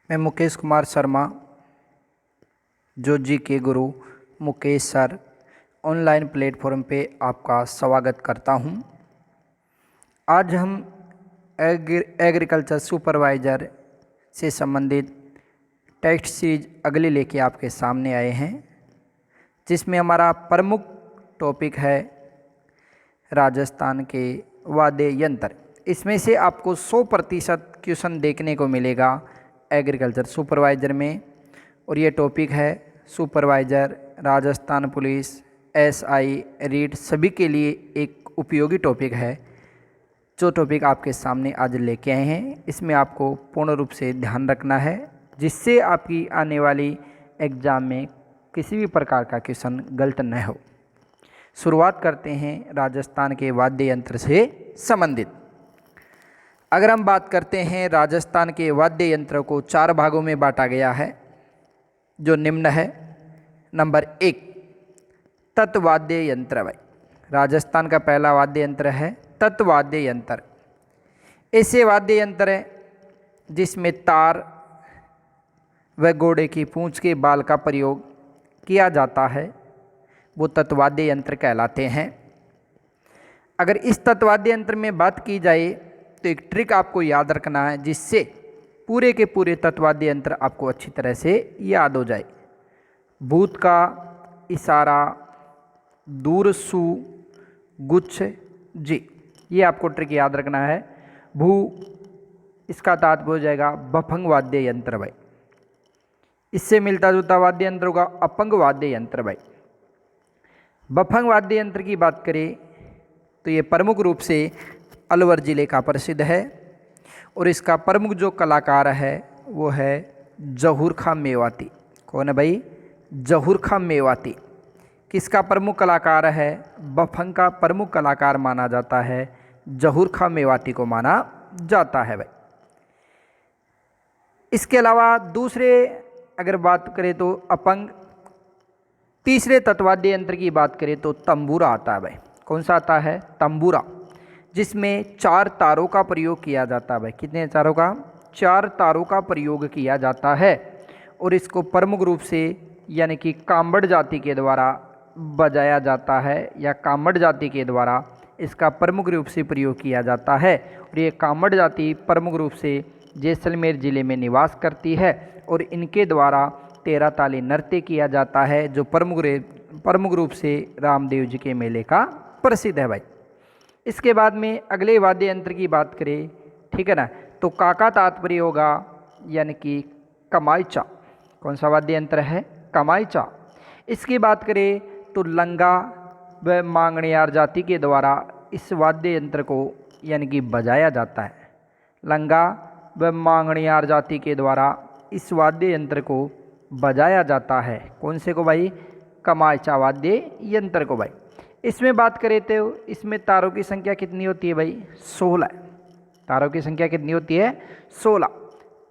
मैं मुकेश कुमार शर्मा, जो जी के गुरु मुकेश सर ऑनलाइन प्लेटफॉर्म पे आपका स्वागत करता हूं। आज हम एग्रीकल्चर सुपरवाइज़र से संबंधित टेक्स्ट सीरीज अगली लेके आपके सामने आए हैं, जिसमें हमारा प्रमुख टॉपिक है राजस्थान के वाद्य यंत्र। इसमें से आपको 100% क्वेश्चन देखने को मिलेगा एग्रीकल्चर सुपरवाइज़र में, और ये टॉपिक है supervisor, Rajasthan police, SI, REET सभी के लिए एक उपयोगी टॉपिक है। जो टॉपिक आपके सामने आज लेके आए हैं, इसमें आपको पूर्ण रूप से ध्यान रखना है, जिससे आपकी आने वाली एग्ज़ाम में किसी भी प्रकार का क्वेश्चन गलत न हो। शुरुआत करते हैं राजस्थान के वाद्य यंत्र से संबंधित। अगर हम बात करते हैं, राजस्थान के वाद्य यंत्र को 4 भागों में बांटा गया है, जो निम्न है। नंबर 1, तत्वाद्य यंत्र। भाई, राजस्थान का पहला वाद्य यंत्र है तत्वाद्य यंत्र। ऐसे वाद्य यंत्र है जिसमें तार व घोड़े की पूंछ के बाल का प्रयोग किया जाता है, वो तत्वाद्य यंत्र कहलाते हैं। अगर इस तत्वाद्य यंत्र में बात की जाए तो एक ट्रिक आपको याद रखना है, जिससे पूरे के पूरे तत्वाद्य यंत्र आपको अच्छी तरह से याद हो जाए। भूत का इशारा, दूर सु, गुच्छ जी, ये आपको ट्रिक याद रखना है। भू, इसका तात्पर्य हो जाएगा बफंग वाद्य यंत्र। भाई, इससे मिलता जुलता वाद्य यंत्र होगा अपंग वाद्य यंत्र। भाई, बफंग वाद्य यंत्र की बात करें तो ये प्रमुख रूप से अलवर ज़िले का प्रसिद्ध है, और इसका प्रमुख जो कलाकार है वो है जहूर खां मेवाती। कौन है भाई? जहूर खां मेवाती। किसका प्रमुख कलाकार है? बफंग का प्रमुख कलाकार माना जाता है, जहूर खां मेवाती को माना जाता है। भाई, इसके अलावा दूसरे अगर बात करें तो अपंग, तीसरे तत्वाद्य यंत्र की बात करें तो तंबूरा आता है। भाई, कौन सा आता है? तंबूरा, जिसमें 4 तारों का प्रयोग किया जाता है। भाई, कितने तारों का? 4 तारों का प्रयोग किया जाता है, और इसको प्रमुख रूप से यानी कि कांबड़ जाति के द्वारा बजाया जाता है, या कांबड़ जाति के द्वारा इसका प्रमुख रूप से प्रयोग किया जाता है। और ये कांबड़ जाति प्रमुख रूप से जैसलमेर ज़िले में निवास करती है, और इनके द्वारा 13 ताली नृत्य किया जाता है, जो प्रमुख रूप से रामदेव जी के मेले का प्रसिद्ध है। भाई, इसके बाद में अगले वाद्य यंत्र की बात करें, ठीक है ना, तो काका तात्पर्य होगा यानी कि कमाईचा। कौन सा वाद्य यंत्र है? कमाईचा। इसकी बात करें तो लंगा व मांगणियार जाति के द्वारा इस वाद्य यंत्र को यानी कि बजाया जाता है। लंगा व मांगणियार जाति के द्वारा इस वाद्य यंत्र को बजाया जाता है। कौन से को भाई? कमाईचा वाद्य यंत्र को। भाई, इसमें बात करें तो इसमें तारों की संख्या कितनी होती है? भाई, 16। तारों की संख्या कितनी होती है? 16।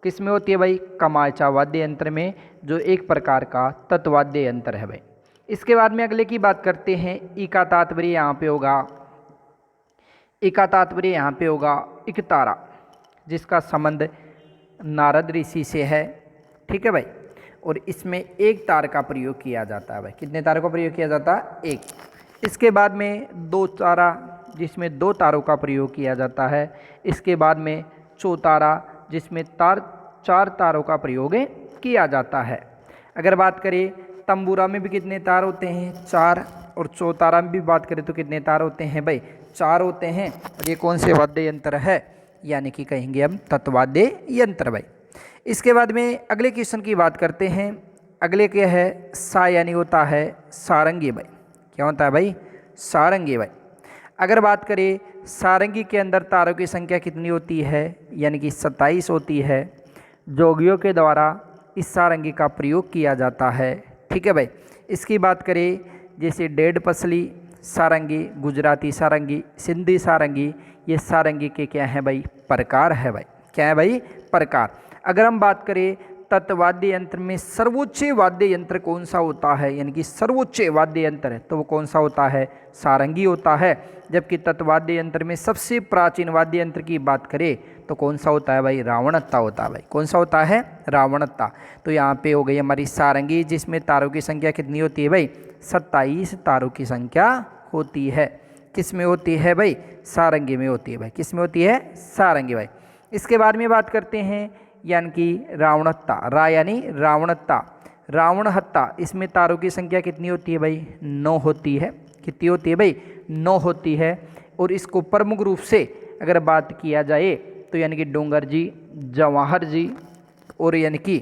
किस में होती है भाई? कमाईचा वाद्य यंत्र में, जो एक प्रकार का तत्वाद्य यंत्र है। भाई, इसके बाद में अगले की बात करते हैं। ई का तात्पर्य यहाँ पे होगा, ई का तात्पर्य यहाँ पे होगा एक तारा, जिसका संबंध नारद ऋषि से है। ठीक है भाई, और इसमें एक तार का प्रयोग किया जाता है। भाई, कितने तारों का प्रयोग किया जाता है? एक। इसके बाद में 2 तारा, जिसमें 2 तारों का प्रयोग किया जाता है। इसके बाद में चौतारा, जिसमें 4 तारों का प्रयोग किया जाता है। अगर बात करें तंबूरा में भी कितने तार होते हैं? 4। और चौतारा में भी बात करें तो कितने तार होते हैं? भाई, 4 होते हैं। और ये कौन से वाद्य यंत्र है? यानी कि कहेंगे हम तत्वाद्य यंत्र। भाई, इसके बाद में अगले क्वेश्चन की बात करते हैं। अगले क्या है? सा यानी होता है सारंगी। भाई, क्या होता है भाई? सारंगी। भाई, अगर बात करें सारंगी के अंदर तारों की संख्या कितनी होती है? यानी कि 27 होती है। जोगियों के द्वारा इस सारंगी का प्रयोग किया जाता है। ठीक है भाई, इसकी बात करें जैसे डेढ़ पसली सारंगी, गुजराती सारंगी, सिंधी सारंगी, ये सारंगी के क्या हैं भाई? प्रकार है। भाई, क्या है भाई? प्रकार। अगर हम बात करें तत्वाद्य यंत्र में सर्वोच्च वाद्य यंत्र कौन सा होता है, यानी कि सर्वोच्च वाद्य यंत्र है तो वो कौन सा होता है, सारंगी होता है। जबकि तत्वाद्य यंत्र में सबसे प्राचीन वाद्य यंत्र की बात करें तो कौन सा होता है भाई, रावणत्ता होता है भाई। कौन सा होता है, रावणत्ता। तो यहाँ पे हो गई हमारी सारंगी, जिसमें तारों की संख्या कितनी होती है भाई, 27 तारों की संख्या होती है। किस में होती है भाई, सारंगी में होती है भाई। किस में होती है, सारंगी भाई। इसके बाद में बात करते हैं यानी कि रावणत्ता, रा यानी रावणत्ता, रावण हत्ता। इसमें तारों की संख्या कितनी होती है भाई, 9 होती है। कितनी होती है भाई, 9 होती है। और इसको प्रमुख रूप से अगर बात किया जाए तो यानी कि डोंगर जी, जवाहर जी और यानी कि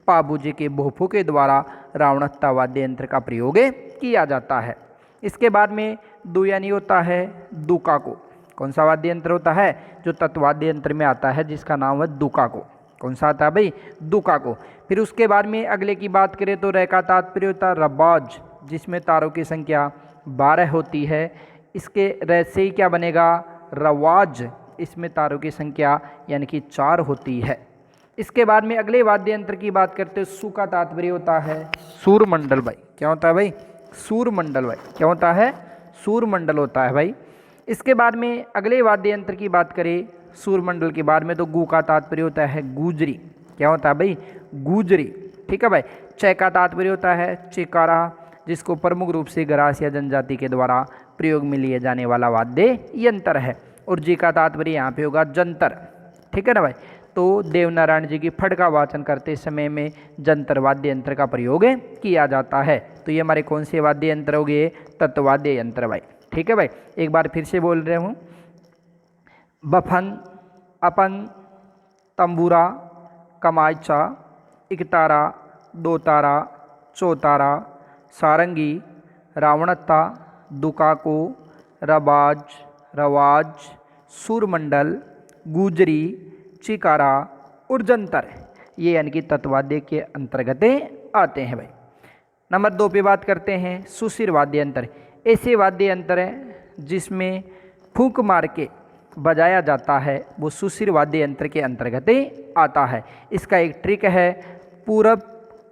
पाबू जी के भोपू के द्वारा रावणत्ता वाद्य यंत्र का प्रयोग किया जाता है। इसके बाद में दो यानी होता है दुका को। कौन सा वाद्य यंत्र होता है, जो तत्वाद्य यंत्र में आता है, जिसका नाम है दुका को। कौन सा आता है भाई, दुका को। फिर उसके बाद में अगले की बात करें तो रे का तात्पर्य होता है रबाज, जिसमें तारों की संख्या 12 होती है। इसके रे से ही क्या बनेगा, रवाज। इसमें तारों की संख्या यानी कि 4 होती है। इसके बाद में अगले वाद्य यंत्र की बात करते हैं, सु का तात्पर्य होता है सूरमंडल भाई। क्या होता है भाई, सूरमंडल भाई। क्या होता है, सूरमंडल होता है भाई। इसके बाद में अगले वाद्य यंत्र की बात करें सूरमंडल के बाद में तो गु का तात्पर्य होता है गुजरी। क्या होता है भाई, गुजरी। ठीक है भाई। च का तात्पर्य होता है चिकारा, जिसको प्रमुख रूप से गरासिया जनजाति के द्वारा प्रयोग में लिए जाने वाला वाद्य यंत्र है। और जी का तात्पर्य यहाँ पे होगा जंतर। ठीक है ना भाई। तो देवनारायण जी की फट का वाचन करते समय में जंतर वाद्य यंत्र का प्रयोग किया जाता है। तो ये हमारे कौन से वाद्य यंत्र हो गए, तत्वाद्य यंत्र भाई। ठीक है भाई। एक बार फिर से बोल रहे हूँ, बफन, अपंग, तंबूरा, कमायचा, इकतारा, दो तारा, चौतारा, सारंगी, रावणत्ता, दुकाको, रबाज, रवाज, सूरमंडल, गुजरी, चिकारा और जंतर, ये यानी कि तत्वाद्य के अंतर्गत आते हैं भाई। नंबर 2 पे बात करते हैं सुशिर वाद्य यंत्र। ऐसे वाद्य यंत्र हैं जिसमें फूंक मार के बजाया जाता है, वो सुशिर वाद्य यंत्र के अंतर्गत आता है। इसका एक ट्रिक है, पूरब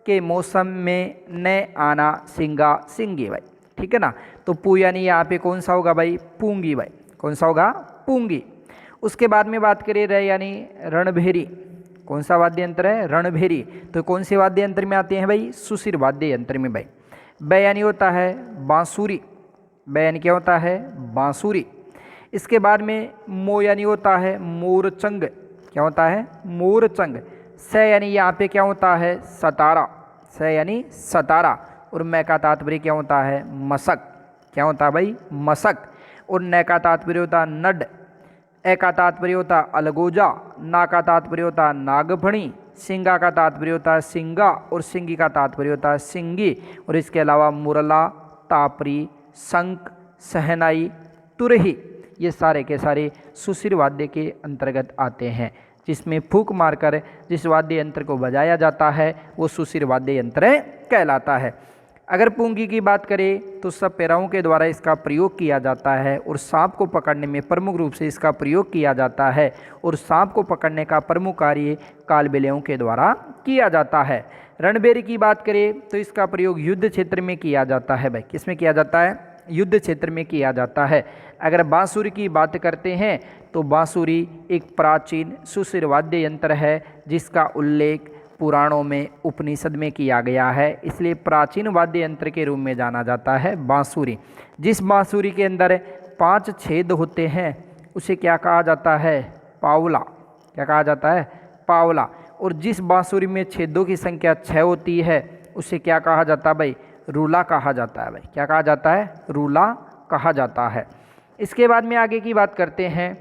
के मौसम में न आना सिंगा सिंगी भाई। ठीक है ना। तो पू यानी यहाँ पे कौन सा होगा भाई, पूंगी भाई। कौन सा होगा, पूंगी। उसके बाद में बात करें रे यानी रणभेरी। कौन सा वाद्य यंत्र है, रणभेरी। तो कौन से वाद्य यंत्र में आते हैं भाई, सुशिर वाद्य यंत्र में भाई। ब यानी होता है बांसुरी। ब यानी क्या होता है, बांसुरी। इसके बाद में मो यानी होता है मोरचंग। क्या होता है, मोरचंग। स यानी यहाँ पे क्या होता है, सतारा। स यानी सतारा। और मैं का तात्पर्य क्या होता है, मसक। क्या होता है भाई, मसक। और न का तात्पर्य होता है नड। ए का तात्पर्य होता है अलगोजा। ना का तात्पर्य होता है नागफणी। सिंगा का तात्पर्य होता है सिंगा। और सिंगी का तात्पर्य होता है सिंगी। और इसके अलावा मुरला, तापरी, शंख, सहनाई, तुरही, ये सारे के सारे सुशिर वाद्य के अंतर्गत आते हैं, जिसमें फूंक मारकर जिस वाद्य यंत्र को बजाया जाता है वो सुशिर वाद्य यंत्र कहलाता है। अगर पूंगी की बात करें तो सब पैराओं के द्वारा इसका प्रयोग किया जाता है और सांप को पकड़ने में प्रमुख रूप से इसका प्रयोग किया जाता है। और सांप को पकड़ने का प्रमुख कार्य कालबेलियों के द्वारा किया जाता है। रणभेरी की बात करें तो इसका प्रयोग युद्ध क्षेत्र में किया जाता है भाई। किस में किया जाता है, युद्ध क्षेत्र में किया जाता है। अगर बांसुरी की बात करते हैं तो बांसुरी एक प्राचीन सुशिर वाद्य यंत्र है, जिसका उल्लेख पुराणों में, उपनिषद में किया गया है, इसलिए प्राचीन वाद्य यंत्र के रूप में जाना जाता है बांसुरी। जिस बांसुरी के अंदर 5 छेद होते हैं उसे क्या कहा जाता है, पावला। क्या कहा जाता है, पावला। और जिस बांसुरी में छेदों की संख्या 6 होती है उसे क्या कहा जाता है भाई, रूला कहा जाता है भाई। क्या कहा जाता है, रूला कहा जाता है। इसके बाद में आगे की बात करते हैं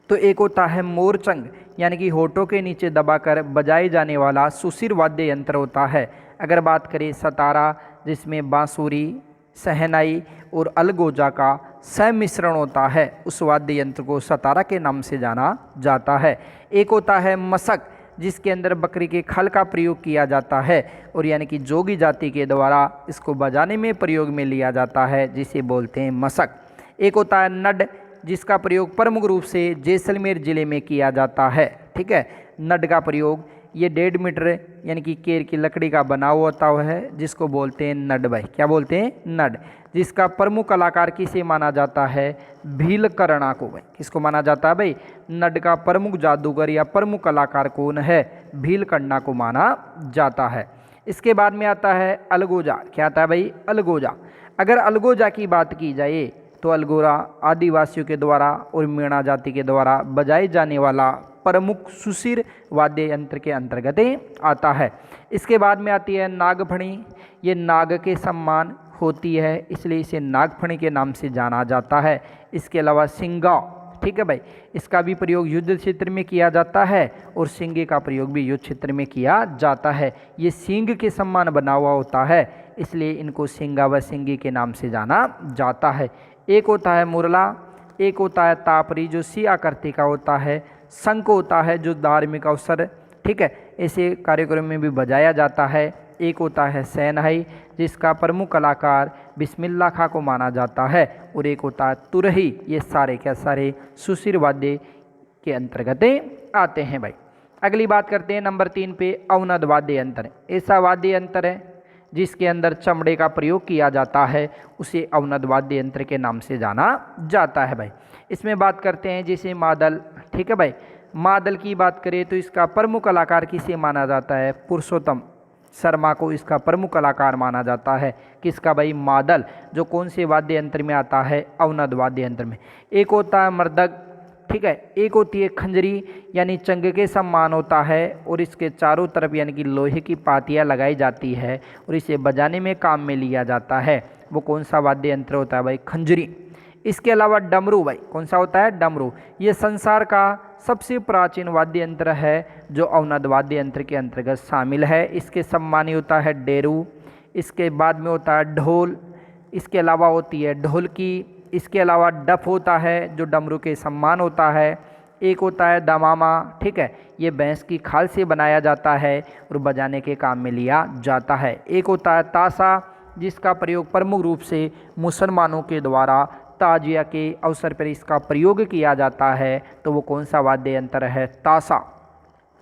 तो एक होता है मोरचंग, यानी कि होठों के नीचे दबाकर बजाए जाने वाला सुशिर वाद्य यंत्र होता है। अगर बात करें सतारा, जिसमें बांसुरी, सहनाई और अलगोजा का सम्मिश्रण होता है, उस वाद्य यंत्र को सतारा के नाम से जाना जाता है। एक होता है मसक, जिसके अंदर बकरी के खल का प्रयोग किया जाता है और यानी कि जोगी जाति के द्वारा इसको बजाने में प्रयोग में लिया जाता है, जिसे बोलते हैं मसक। एक होता है नड, जिसका प्रयोग प्रमुख रूप से जैसलमेर जिले में किया जाता है। ठीक है, नड का प्रयोग ये 1.5 मीटर यानी कि केर की लकड़ी का बना हुआ होता है, जिसको बोलते हैं नड भाई। क्या बोलते हैं? नड। जिसका प्रमुख कलाकार किसे माना जाता है? भीलकर्णा को भाई। किसको माना जाता है भाई? नड का प्रमुख जादूगर या प्रमुख कलाकार कौन है? भीलकर्णा को माना जाता है। इसके बाद में आता है अलगोजा। क्या आता है भाई? अलगोजा। अगर अलगोजा की बात की जाए तो अलगोजा आदिवासियों के द्वारा और मीणा जाति के द्वारा बजाए जाने वाला प्रमुख सुशिर वाद्य यंत्र के अंतर्गत आता है। इसके बाद में आती है नागफणी। ये नाग के सम्मान होती है, इसलिए इसे नागफणी के नाम से जाना जाता है। इसके अलावा सिंगा, ठीक है भाई, इसका भी प्रयोग युद्ध क्षेत्र में किया जाता है और सिंगे का प्रयोग भी युद्ध क्षेत्र में किया जाता है। ये सिंग के सम्मान बना हुआ होता है, इसलिए इनको सिंगा व सिंगी के नाम से जाना जाता है। एक होता है मुरला, एक होता है तापरी जो सी आकृति का होता है, शंख होता है जो धार्मिक अवसर, ठीक है, ऐसे कार्यक्रम में भी बजाया जाता है। एक होता है शहनाई जिसका प्रमुख कलाकार बिस्मिल्लाह खां को माना जाता है, और एक होता है तुरही। ये सारे क्या सारे सुशिर वाद्य के अंतर्गत आते हैं भाई। अगली बात करते हैं नंबर 3 पे, अवनद वाद्य यंत्र। ऐसा वाद्य यंत्र है जिसके अंदर चमड़े का प्रयोग किया जाता है, उसे अवनद वाद्य यंत्र के नाम से जाना जाता है भाई। इसमें बात करते हैं जैसे मादल, ठीक है भाई। मादल की बात करें तो इसका प्रमुख कलाकार किसे माना जाता है? पुरुषोत्तम शर्मा को इसका प्रमुख कलाकार माना जाता है। किसका भाई? मादल, जो कौन से वाद्य यंत्र में आता है? अवनद वाद्य यंत्र में। एक होता है मृदंग, ठीक है, एक होती है खंजरी यानी चंग के सम्मान होता है और इसके चारों तरफ यानी कि लोहे की पातियां लगाई जाती है और इसे बजाने में काम में लिया जाता है। वो कौन सा वाद्य यंत्र होता है भाई? खंजरी। इसके अलावा डमरू भाई, कौन सा होता है? डमरू। ये संसार का सबसे प्राचीन वाद्य यंत्र है जो अवनद वाद्य यंत्र के अंतर्गत शामिल है। इसके सम्मानी होता है डेरू, इसके बाद में होता है ढोल, इसके अलावा होती है ढोलकी, इसके अलावा डफ होता है जो डमरू के सम्मान होता है। एक होता है दमामा, ठीक है, ये भैंस की खाल से बनाया जाता है और बजाने के काम में लिया जाता है। एक होता है ताशा जिसका प्रयोग प्रमुख रूप से मुसलमानों के द्वारा ताजिया के अवसर पर इसका प्रयोग किया जाता है, तो वो कौन सा वाद्य यंत्र है? ताशा।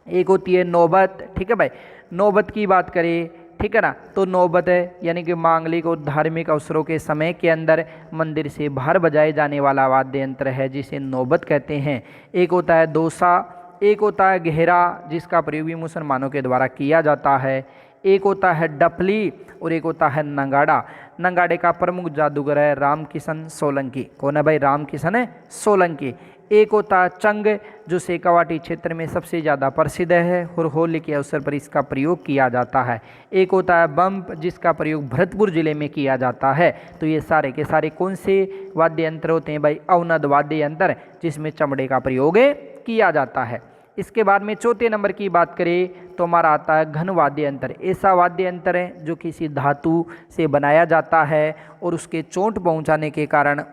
एक होती है नौबत, ठीक है भाई। नौबत की बात करें, ठीक है ना, तो नौबत है यानी कि मांगलिक और धार्मिक अवसरों के समय के अंदर मंदिर से बाहर बजाए जाने वाला वाद्य यंत्र है जिसे नौबत कहते हैं। एक होता है दोसा, एक होता है घेरा जिसका प्रयोग भी मुसलमानों के द्वारा किया जाता है। एक होता है डफली और एक होता है नगाड़ा। नगाड़े का प्रमुख जादूगर है रामकिशन सोलंकी। कौन है भाई? रामकिशन सोलंकी। एक होता है चंग जो शेखावाटी क्षेत्र में सबसे ज़्यादा प्रसिद्ध है और होली के अवसर पर इसका प्रयोग किया जाता है। एक होता है बम्प जिसका प्रयोग भरतपुर जिले में किया जाता है। तो ये सारे के सारे कौन से वाद्य यंत्र होते हैं भाई? अवनद वाद्य यंत्र जिसमें चमड़े का प्रयोग किया जाता है। इसके बाद में चौथे नंबर की बात करें तो हमारा आता है घन वाद्य यंत्र। ऐसा वाद्य यंत्र है जो किसी धातु से बनाया जाता है और उसके चोट पहुंचाने के कारण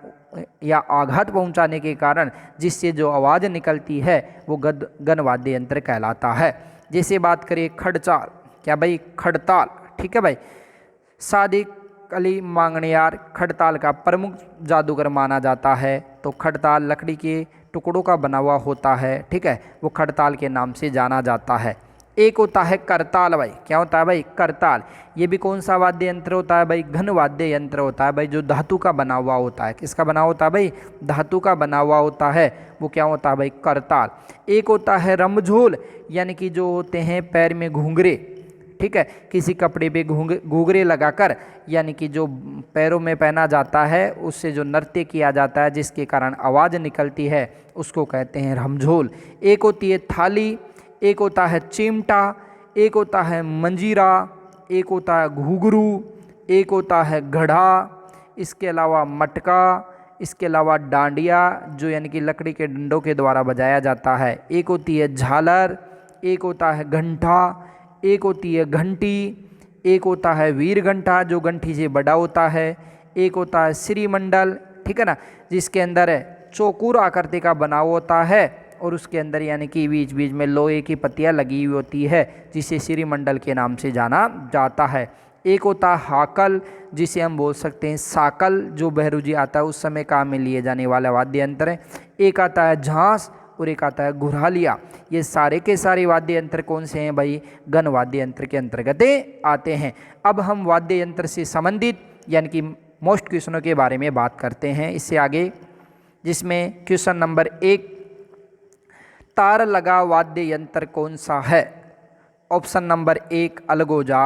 या आघात पहुंचाने के कारण जिससे जो आवाज़ निकलती है वो घन वाद्य यंत्र कहलाता है। जैसे बात करें खड़चाल, क्या भाई? खड़ताल, ठीक है भाई। सादिक अली मांगणियार खड़ताल का प्रमुख जादूगर माना जाता है। तो खड़ताल लकड़ी के टुकड़ों का बना हुआ होता है, ठीक है, वो खड़ताल के नाम से जाना जाता है। एक होता है करताल भाई। क्या होता है भाई? करताल। ये भी कौन सा वाद्य यंत्र होता है भाई? घन वाद्य यंत्र होता है भाई, जो धातु का बना हुआ होता है। किसका बना होता है भाई? धातु का बना हुआ होता है, वो क्या होता है भाई? करताल। एक होता है रमझोल यानी कि जो होते हैं पैर में घुंघरे, ठीक है, किसी कपड़े पे घुंघरे लगाकर यानी कि जो पैरों में पहना जाता है उससे जो नृत्य किया जाता है जिसके कारण आवाज़ निकलती है उसको कहते हैं रमझोल। एक होती है थाली, एक होता है चिमटा, एक होता है मंजीरा, एक होता है घुघरू, एक होता है घड़ा, इसके अलावा मटका, इसके अलावा डांडिया जो यानी कि लकड़ी के डंडों के द्वारा बजाया जाता है। एक होती है झालर, एक होता है घंटा, एक होती है घंटी, एक होता है वीर घंटा जो घंटी से बड़ा होता है, एक होता है श्रीमंडल, ठीक है ना, जिसके अंदर चौकोर आकृति का बना होता है और उसके अंदर यानी कि बीच बीच में लोहे की पत्तियां लगी हुई होती है जिसे श्रीमंडल के नाम से जाना जाता है। एक होता है हाकल जिसे हम बोल सकते हैं साकल, जो बहरूजी आता है उस समय काम में लिए जाने वाला वाद्य यंत्र है। एक आता है झांस और एक आता है घुरालिया। ये सारे के सारे वाद्य यंत्र कौन से हैं भाई? गण वाद्य यंत्र के अंतर्गत आते हैं। अब हम वाद्य यंत्र से संबंधित यानी कि मोस्ट क्वेश्चनों के बारे में बात करते हैं इससे आगे, जिसमें क्वेश्चन नंबर 1, तार लगा वाद्य यंत्र कौन सा है? ऑप्शन नंबर 1 अलगोजा,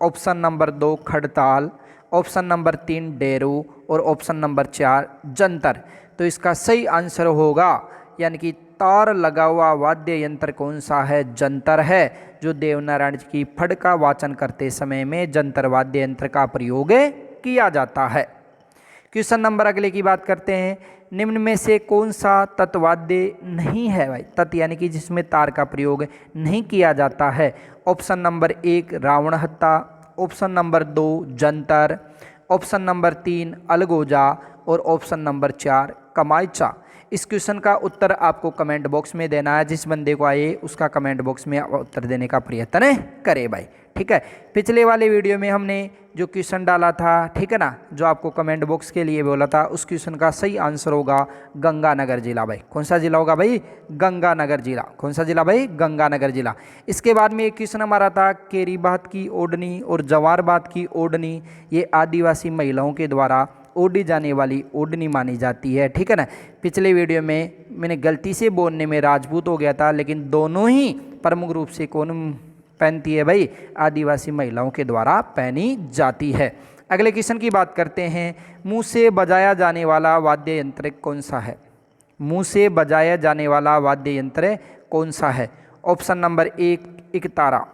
ऑप्शन नंबर 2 खड़ताल, ऑप्शन नंबर 3 डेरू और ऑप्शन नंबर 4 जंतर। तो इसका सही आंसर होगा यानी कि तार लगा हुआ वाद्य यंत्र कौन सा है? जंतर है, जो देवनारायण जी की फड़ का वाचन करते समय में जंतर वाद्य यंत्र का प्रयोग किया जाता है। क्वेश्चन नंबर अगले की बात करते हैं, निम्न में से कौन सा तत्वाद्य नहीं है भाई? तत् यानी कि जिसमें तार का प्रयोग नहीं किया जाता है। ऑप्शन नंबर 1 रावण हत्ता, option number 2 Jantar, option number 3 अलगोजा और ऑप्शन नंबर 4 कमाइचा। इस क्वेश्चन का उत्तर आपको कमेंट बॉक्स में देना है। जिस बंदे को आए उसका कमेंट बॉक्स में उत्तर देने का प्रयत्न करे भाई, ठीक है। पिछले वाले वीडियो में हमने जो क्वेश्चन डाला था, ठीक है ना, जो आपको कमेंट बॉक्स के लिए बोला था, उस क्वेश्चन का सही आंसर होगा गंगानगर जिला भाई। कौन सा जिला होगा भाई? गंगानगर जिला। कौन सा जिला भाई? गंगानगर जिला। इसके बाद में एक क्वेश्चन हमारा था, केरी बात की ओढ़नी और जवार बात की ओढ़नी ये आदिवासी महिलाओं के द्वारा ओढ़ी जाने वाली ओढ़नी मानी जाती है, ठीक है ना। पिछले वीडियो में मैंने गलती से बोलने में राजपूत हो गया था, लेकिन दोनों ही प्रमुख रूप से कौन पहनती है भाई? आदिवासी महिलाओं के द्वारा पहनी जाती है। अगले क्वेश्चन की बात करते हैं, मुंह से बजाया जाने वाला वाद्य यंत्र कौन सा है? मुंह से बजाया जाने वाला वाद्य यंत्र कौन सा है? ऑप्शन नंबर 1 इकतारा,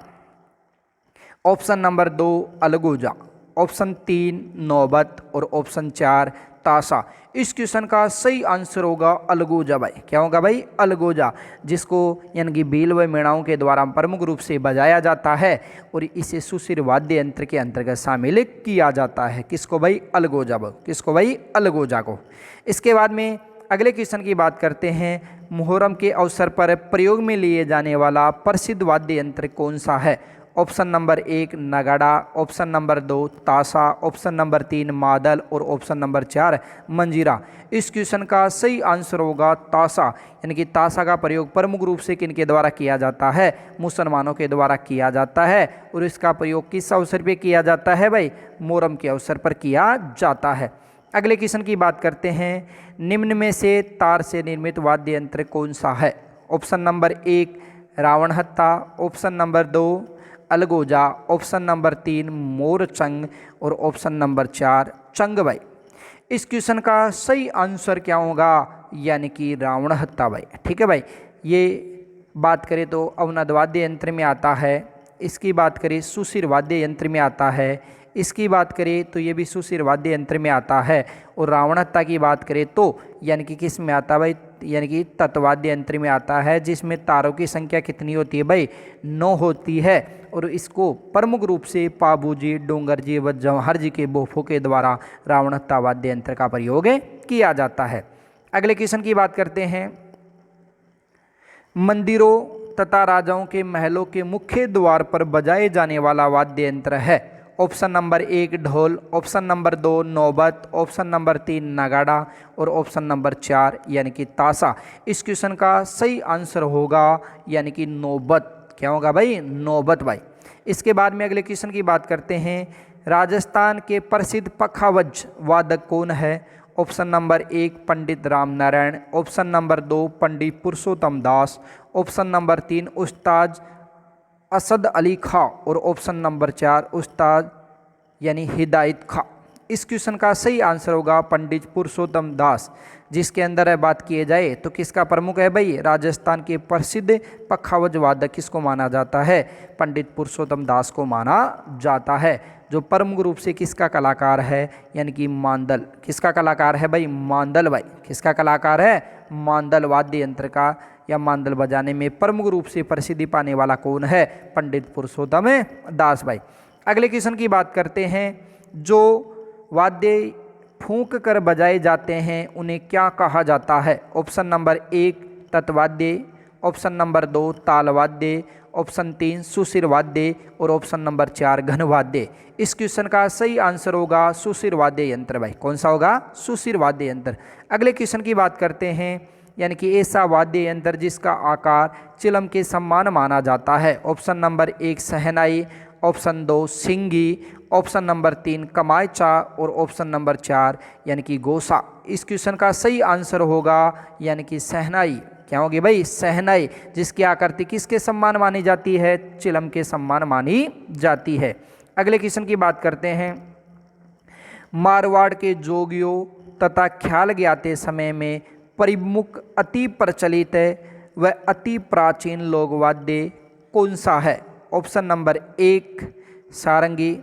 ऑप्शन नंबर 2 अलगोजा, ऑप्शन 3 नौबत और ऑप्शन 4 ताशा। इस क्वेश्चन का सही आंसर होगा अलगोजा भाई। क्या होगा भाई? अलगोजा, जिसको यानी कि बील व मीणाओं के द्वारा प्रमुख रूप से बजाया जाता है और इसे सुशिर वाद्य यंत्र के अंतर्गत शामिल किया जाता है। किसको भाई? अलगोजा। किसको भाई? अलगोजा को। इसके बाद में अगले क्वेश्चन की बात करते हैं, मुहर्रम के अवसर पर प्रयोग में लिए जाने वाला प्रसिद्ध वाद्य यंत्र कौन सा है? ऑप्शन नंबर 1 नगाड़ा, ऑप्शन नंबर 2 ताशा, ऑप्शन नंबर 3 मादल और ऑप्शन नंबर 4 मंजीरा। इस क्वेश्चन का सही आंसर होगा ताशा, यानी कि ताशा का प्रयोग प्रमुख रूप से किनके द्वारा किया जाता है? मुसलमानों के द्वारा किया जाता है। और इसका प्रयोग किस अवसर पर किया जाता है भाई? मुहर्रम के अवसर पर किया जाता है। अगले क्वेश्चन की बात करते हैं, निम्न में से तार से निर्मित वाद्य यंत्र कौन सा है? ऑप्शन नंबर 1 रावण हत्ता, ऑप्शन नंबर 2 अलगोजा, ऑप्शन नंबर 3 मोरचंग और ऑप्शन नंबर 4 चंग भाई। इस क्वेश्चन का सही आंसर क्या होगा? यानी कि रावण हत्ता भाई, ठीक है भाई। ये बात करें तो अवनद वाद्य यंत्र में आता है, इसकी बात करें सुशिर वाद्य यंत्र में आता है, इसकी बात करें तो ये भी सुशिर वाद्य यंत्र में आता है। और रावण हत्ता की बात करें तो यानी कि किस में आता है भाई? यानी कि तत्वाद्य यंत्र में आता है, जिसमें तारों की संख्या कितनी होती है भाई? 9 होती है। और इसको प्रमुख रूप से पाबूजी, डोंगर जी व जवाहर जी के बोफों के द्वारा रावण हत्ता वाद्य यंत्र का प्रयोग किया जाता है। अगले क्वेश्चन की बात करते हैं, मंदिरों तथा राजाओं के महलों के मुख्य द्वार पर बजाए जाने वाला वाद्य यंत्र है। ऑप्शन नंबर 1 ढोल, ऑप्शन नंबर 2 नौबत, ऑप्शन नंबर 3 नगाड़ा और ऑप्शन नंबर 4 यानी कि ताशा। इस क्वेश्चन का सही आंसर होगा यानी कि नौबत। क्या होगा भाई? नौबत भाई। इसके बाद में अगले क्वेश्चन की बात करते हैं, राजस्थान के प्रसिद्ध पखावज वादक कौन है? Option number 1 Pandit Ram Narayan, option number 2 पंडित पुरुषोत्तम दास, ऑप्शन नंबर 3 उस्ताद असद अली खां और ऑप्शन नंबर 4 उस्ताद यानी हिदायत खां। इस क्वेश्चन का सही आंसर होगा पंडित पुरुषोत्तम दास, जिसके अंदर बात किए जाए तो किसका प्रमुख है भाई? राजस्थान के प्रसिद्ध पखावज वादक किसको माना जाता है? पंडित पुरुषोत्तम दास को माना जाता है, जो प्रमुख रूप से किसका कलाकार है? यानी कि मांदल। किसका कलाकार है भाई? मांदल भाई। किसका कलाकार है? मांदल वाद्य यंत्र का या मांदल बजाने में प्रमुख रूप से प्रसिद्धि पाने वाला कौन है? पंडित पुरुषोत्तम दास भाई। अगले क्वेश्चन की बात करते हैं, जो वाद्य फूंक कर बजाए जाते हैं उन्हें क्या कहा जाता है? ऑप्शन नंबर 1 तत्वाद्य, ऑप्शन नंबर 2 तालवाद्य, ऑप्शन 3 सुशिर वाद्य और ऑप्शन नंबर 4 घनवाद्य। इस क्वेश्चन का सही आंसर होगा सुशिर वाद्य यंत्र भाई। कौन सा होगा? सुशिर वाद्य यंत्र। अगले क्वेश्चन की बात करते हैं, यानी कि ऐसा वाद्य यंत्र जिसका आकार चिलम के समान माना जाता है। ऑप्शन नंबर 1 शहनाई, ऑप्शन 2 सिंगी, ऑप्शन नंबर 3 कमायचा और ऑप्शन नंबर 4 यानी कि गोसा। इस क्वेश्चन का सही आंसर होगा यानी कि शहनाई। क्या होगी भाई? शहनाई, जिसकी आकृति किसके समान मानी जाती है? चिलम के समान मानी जाती है। अगले क्वेश्चन की बात करते हैं। मारवाड़ के जोगियों तथा ख्याल ज्ञाते समय में प्रमुख अति प्रचलित व अति प्राचीन लोकवाद्य कौन सा है? ऑप्शन नंबर 1 सारंगी,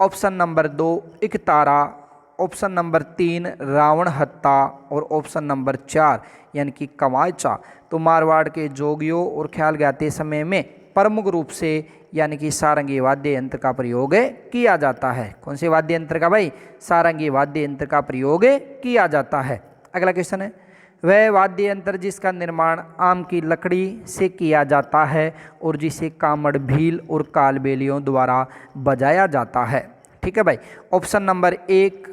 ऑप्शन नंबर 2 इकतारा, ऑप्शन नंबर 3 रावण हत्ता और ऑप्शन नंबर 4 यानी कि कमायचा। तो मारवाड़ के जोगियों और ख्याल गाते समय में प्रमुख रूप से यानी कि सारंगी वाद्य यंत्र का प्रयोग किया जाता है। कौन से वाद्य यंत्र का भाई? सारंगी वाद्य यंत्र का प्रयोग किया जाता है। अगला क्वेश्चन है, वह वाद्य यंत्र जिसका निर्माण आम की लकड़ी से किया जाता है और जिसे कामड़, भील और कालबेलियों द्वारा बजाया जाता है। ठीक है भाई। ऑप्शन नंबर 1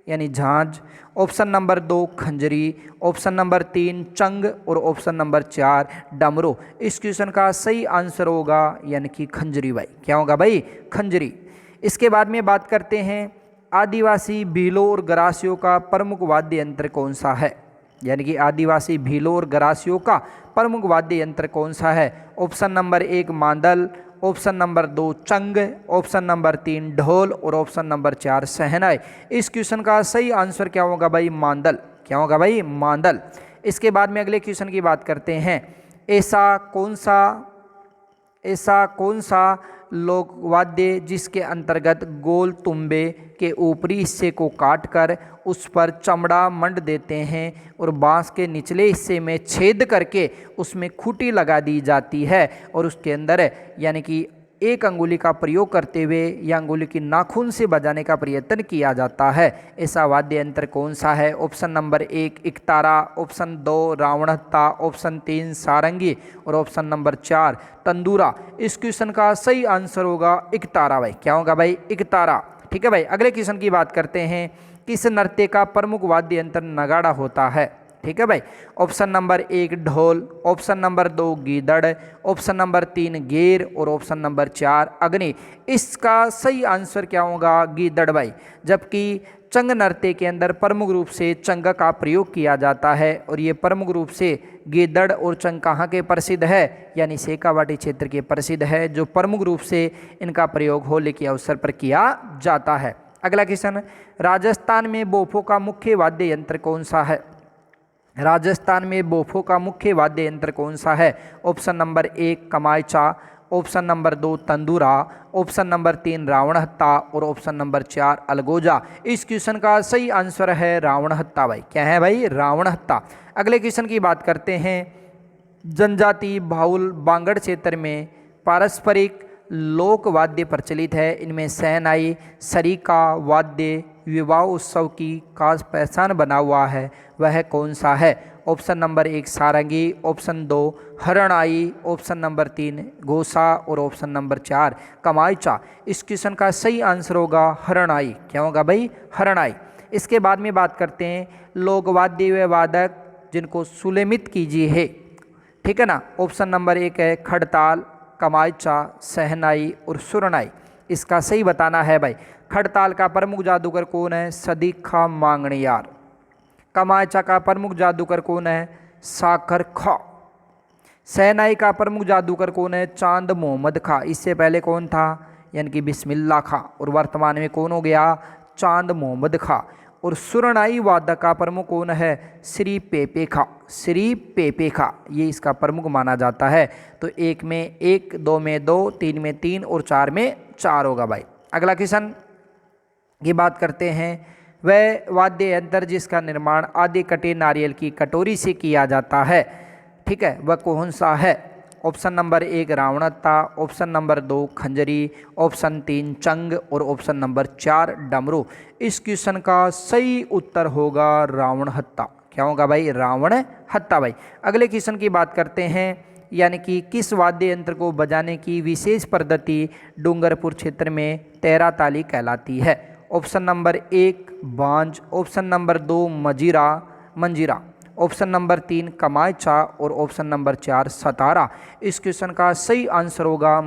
यानी झांझ, ऑप्शन नंबर 2 खंजरी, ऑप्शन नंबर 3 चंग और ऑप्शन नंबर 4 डमरू। इस क्वेश्चन का सही आंसर होगा यानी कि खंजरी भाई। क्या होगा भाई? खंजरी। इसके बाद में बात करते हैं आदिवासी भीलों और गरासियों का प्रमुख वाद्य यंत्र कौन सा है? यानी कि आदिवासी भीलों और गरासियों का प्रमुख वाद्य यंत्र कौन सा है? ऑप्शन नंबर 1 मांदल, ऑप्शन नंबर 2 चंग, ऑप्शन नंबर 3 ढोल और ऑप्शन नंबर 4 सहनाई। इस क्वेश्चन का सही आंसर क्या होगा भाई? मांदल। क्या होगा भाई? मांदल। इसके बाद में अगले क्वेश्चन की बात करते हैं। ऐसा कौन सा लोकवाद्य जिसके अंतर्गत गोल तुम्बे के ऊपरी हिस्से को काटकर उस पर चमड़ा मंड देते हैं और बांस के निचले हिस्से में छेद करके उसमें खूंटी लगा दी जाती है और उसके अंदर यानी कि एक अंगुली का प्रयोग करते हुए या अंगुली की नाखून से बजाने का प्रयत्न किया जाता है? ऐसा वाद्य यंत्र कौन सा है? ऑप्शन नंबर 1 इकतारा, ऑप्शन 2 रावणहत्ता, ऑप्शन 3 सारंगी और ऑप्शन नंबर 4 तंदूरा। इस क्वेश्चन का सही आंसर होगा इकतारा भाई। क्या होगा भाई? इकतारा। ठीक है भाई। अगले क्वेश्चन की बात करते हैं। किस नृत्य का प्रमुख वाद्य यंत्र नगाड़ा होता है? ठीक है भाई। ऑप्शन नंबर 1 ढोल, ऑप्शन नंबर 2 गीदड़, ऑप्शन नंबर 3 गेर और ऑप्शन नंबर 4 अग्नि। इसका सही आंसर क्या होगा? गीदड़ भाई। जबकि चंग नृत्य के अंदर प्रमुख रूप से चंग का प्रयोग किया जाता है और ये प्रमुख रूप से गीदड़ और चंग कहाँ के प्रसिद्ध है? यानी शेखावाटी क्षेत्र के प्रसिद्ध है, जो प्रमुख रूप से इनका प्रयोग होली के अवसर पर किया जाता है। अगला क्वेश्चन, राजस्थान में बोफो का मुख्य वाद्य यंत्र कौन सा है? राजस्थान में बोफो का मुख्य वाद्य यंत्र कौन सा है? ऑप्शन नंबर 1 कमायचा, ऑप्शन नंबर 2 तंदूरा, ऑप्शन नंबर 3 रावणहत्ता और ऑप्शन नंबर 4 अलगोजा। इस क्वेश्चन का सही आंसर है रावणहत्ता भाई। क्या है भाई? रावणहत्ता। अगले क्वेश्चन की बात करते हैं। जनजाति बाहुल बांगड़ क्षेत्र में पारंपरिक लोक वाद्य प्रचलित है। इनमें शहनाई, सरीका वाद्य विवाह उत्सव की खास पहचान बना हुआ है, वह कौन सा है? ऑप्शन नंबर 1 सारंगी, ऑप्शन 2 हरणाई, ऑप्शन नंबर 3 गोसा और ऑप्शन नंबर 4 कमायचा। इस क्वेश्चन का सही आंसर होगा हरणाई। क्या होगा भाई? हरणाई। इसके बाद में बात करते हैं लोकवाद्य व वादक जिनको सुलेमित कीजिए है। ठीक है ना। ऑप्शन नंबर 1 है खड़ताल, कमायचा, सहनाई और सुरनाई। इसका सही बताना है भाई। खड़ताल का प्रमुख जादूगर कौन है? सदीक मांगणियार। कमायचा का प्रमुख जादूगर कौन है? साखर खा। सहनाई का प्रमुख जादूगर कौन है? चांद मोहम्मद खा। इससे पहले कौन था? यानी कि बिस्मिल्ला खा। और वर्तमान में कौन हो गया? चांद मोहम्मद खा। और सुरनाई वादक का प्रमुख कौन है? श्री पेपे खा। श्री पेपे खा ये इसका प्रमुख माना जाता है। तो 1 में 1, 2 में 2, 3 में 3 और 4 में 4 होगा भाई। अगला क्वेश्चन की बात करते हैं। वह वाद्य यंत्र जिसका निर्माण आधे कटे नारियल की कटोरी से किया जाता है, ठीक है, वह कौन सा है? ऑप्शन नंबर 1 रावणहत्ता, ऑप्शन नंबर 2 खंजरी, ऑप्शन 3 चंग और ऑप्शन नंबर 4 डमरू। इस क्वेश्चन का सही उत्तर होगा रावणहत्ता। क्या होगा भाई? रावणहत्ता भाई। अगले क्वेश्चन की बात करते हैं। यानी कि किस वाद्य यंत्र को बजाने की विशेष पद्धति डूंगरपुर क्षेत्र में तेरा ताली कहलाती है? ऑप्शन नंबर 1 बांज, ऑप्शन नंबर 2 मंजीरा, ऑप्शन नंबर 3 कमायचा और ऑप्शन नंबर 4 सतारा। इस क्वेश्चन का सही आंसर होगा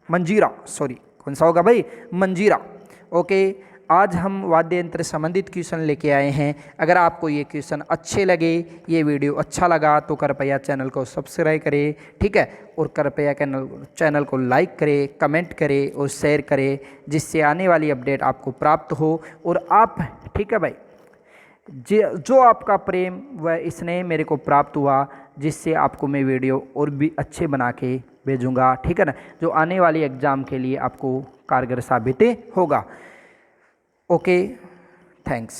मंजीरा, सॉरी कौन सा होगा भाई, मंजीरा। ओके, आज हम वाद्य यंत्र संबंधित क्वेश्चन लेके आए हैं। अगर आपको ये क्वेश्चन अच्छे लगे, ये वीडियो अच्छा लगा तो कृपया चैनल को सब्सक्राइब करें, ठीक है, और कृपया चैनल को लाइक करें, कमेंट करें और शेयर करें, जिससे आने वाली अपडेट आपको प्राप्त हो। और आप, ठीक है भाई, जो आपका प्रेम व स्नेह मेरे को प्राप्त हुआ, जिससे आपको मैं वीडियो और भी अच्छे बना के भेजूँगा, ठीक है ना, जो आने वाली एग्ज़ाम के लिए आपको कारगर साबित होगा। Okay, thanks.